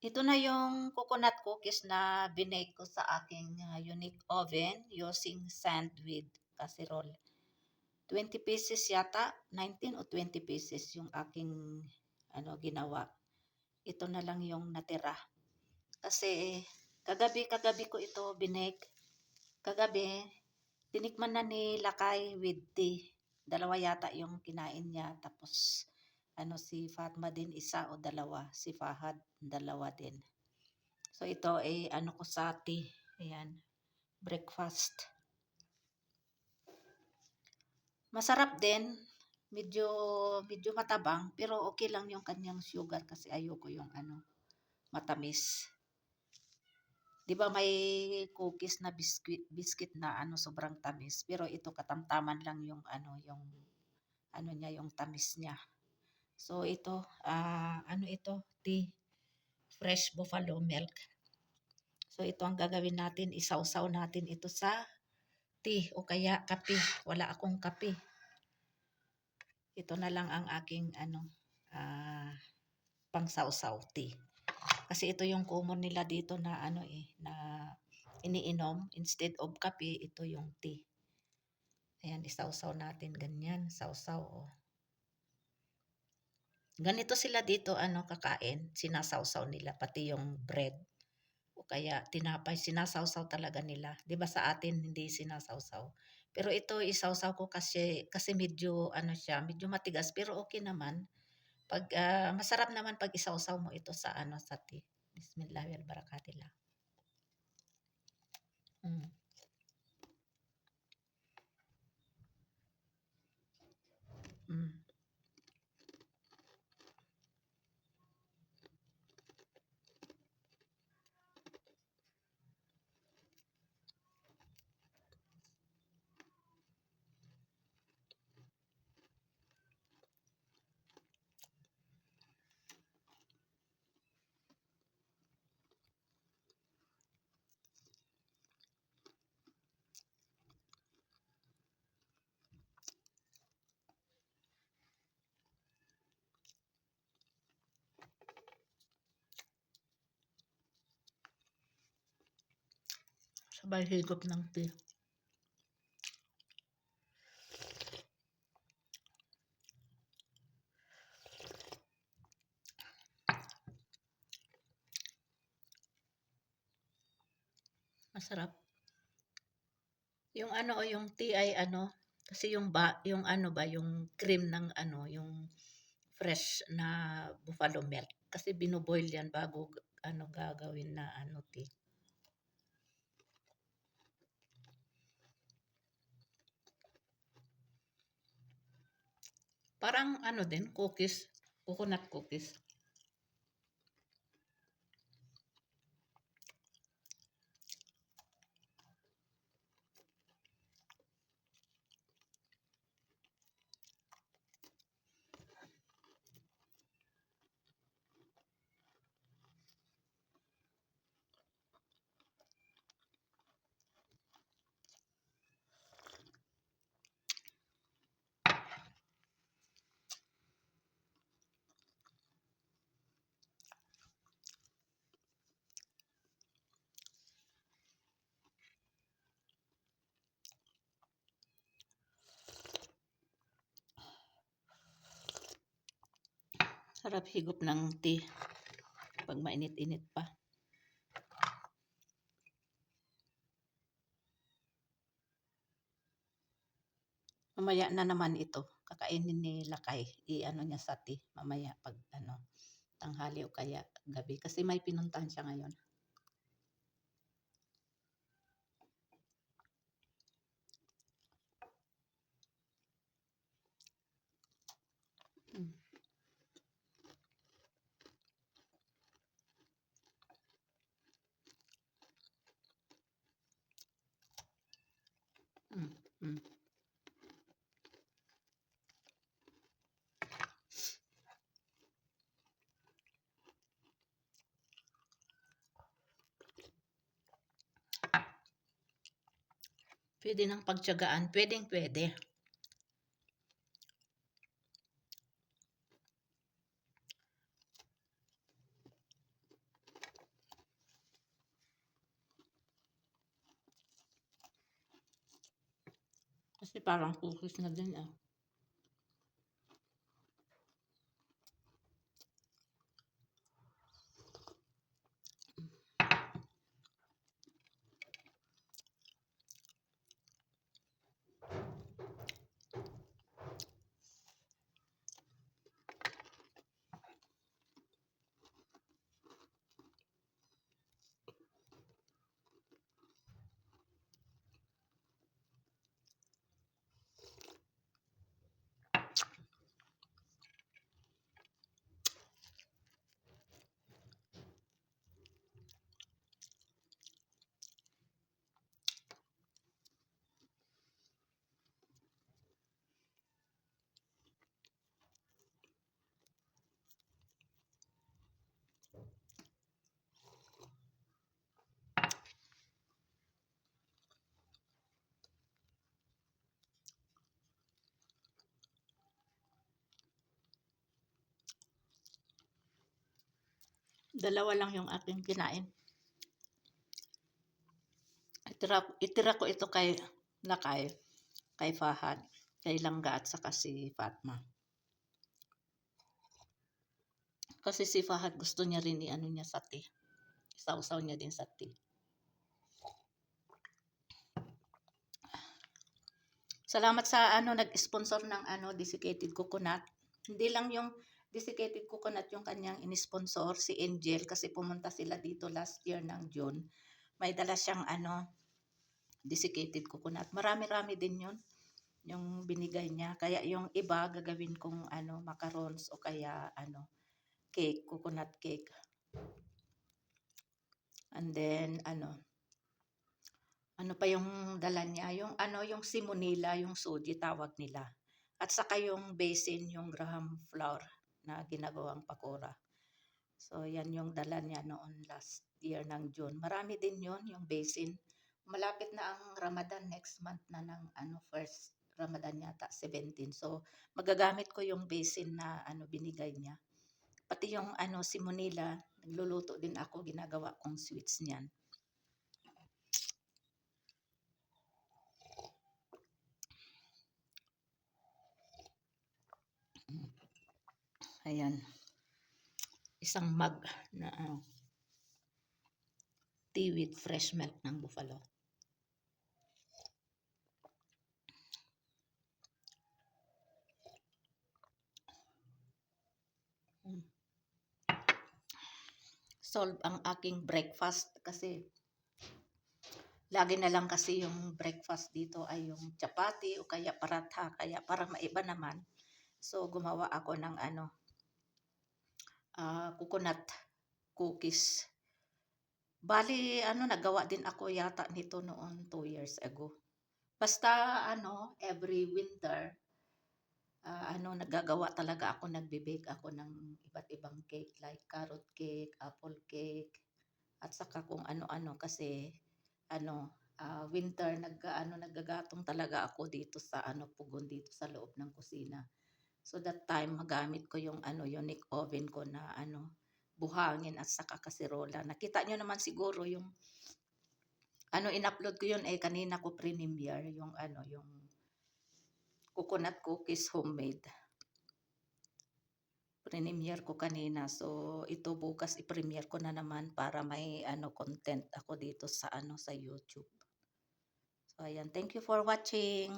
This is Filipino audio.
Ito na yung coconut cookies na binake ko sa aking unique oven using sandwich casserole. 20 pieces yata, 19 o 20 pieces yung aking ginawa. Ito na lang yung natira. Kasi kagabi ko ito binake. Kagabi, tinikman na ni Lakay with tea. Dalawa yata yung kinain niya. Tapos si Fatma din isa o dalawa. Si Fahad, dalawa din. So ito ay ko sa tea. Ayan, breakfast. Masarap din. Medyo matabang pero okay lang yung kanyang sugar kasi ayoko yung matamis. 'Di ba may cookies na biscuit na sobrang tamis pero ito katamtaman lang yung niya yung tamis niya. So ito ito tea, fresh buffalo milk. So ito ang gagawin natin, isawsaw natin ito sa tea o kaya kape. Wala akong kape. Ito na lang ang aking pangsawsaw tea. Kasi ito yung common nila dito na na iniinom instead of kape, ito yung tea. Ayan, isawsaw natin ganyan, sawsaw oh. Ganito sila dito kakain, sinasawsaw nila pati yung bread o kaya tinapay, sinasawsaw talaga nila. 'Di ba sa atin hindi sinasawsaw? Pero ito isawsaw ko kasi medyo siya, medyo matigas pero okay naman. Pag masarap naman pag isawsaw mo ito sa sa tea. Bismillahirrahmanirrahim. Mm. Mm. Sabay higop ng tea. Masarap. Yung yung tea ay kasi yung yung cream ng yung fresh na buffalo milk. Kasi binoboil yan bago gagawin na tea. Parang din, cookies, coconut cookies. Sarap higop ng tea pag mainit-init pa. Mamaya na naman ito. Kakainin ni Lakay. Niya sa tea. Mamaya pag tanghali o kaya gabi. Kasi may pinuntahan siya ngayon. Mm. Mm. Mm. Pwede ng pagtiyagaan. Pwede. Kasi parang cookies na din ah. Dalawa lang yung aking kinain. Itira ko ito kay Lakay, kay Fahad, kay Langga at saka si Fatma. Kasi si Fahad gusto niya rin i-ano niya sa tea. Sausaw niya din sa tea. Salamat sa nag-sponsor ng desiccated coconut. Hindi lang yung desiccated coconut yung kanyang in-sponsor, si Angel, kasi pumunta sila dito last year ng June. May dala siyang desiccated coconut. Marami-rami din yun yung binigay niya. Kaya yung iba gagawin kong macarons o kaya cake, coconut cake. And then ano pa yung dala niya? Yung simonila, yung suji tawag nila. At saka yung basin, yung graham flour na ginagawang pakora. So, yan yung dala niya noon last year ng June. Marami din yun, yung basin. Malapit na ang Ramadan next month na ng first Ramadan yata, 17. So, magagamit ko yung basin na binigay niya. Pati yung simonila, nagluluto din ako, ginagawa kong sweets niyan. Ayan. Isang mug na tea with fresh milk ng buffalo. Solve ang aking breakfast kasi lagi na lang kasi yung breakfast dito ay yung chapati o kaya paratha, kaya para maiba naman. So gumawa ako ng coconut cookies. Bali nagawa din ako yata nito noon 2 years ago. Basta every winter nagagawa talaga ako, nagbe-bake ako ng iba't ibang cake like carrot cake, apple cake, at saka kung ano-ano kasi winter naggagatong talaga ako dito sa pugon dito sa loob ng kusina. So that time magamit ko yung unique oven ko na buhangin at saka kaserola. Nakita nyo naman siguro yung in-upload ko yun kanina ko premiere yung yung coconut cookies homemade. Premiere ko kanina. So ito bukas i-premiere ko na naman para may content ako dito sa sa YouTube. So ayan, thank you for watching.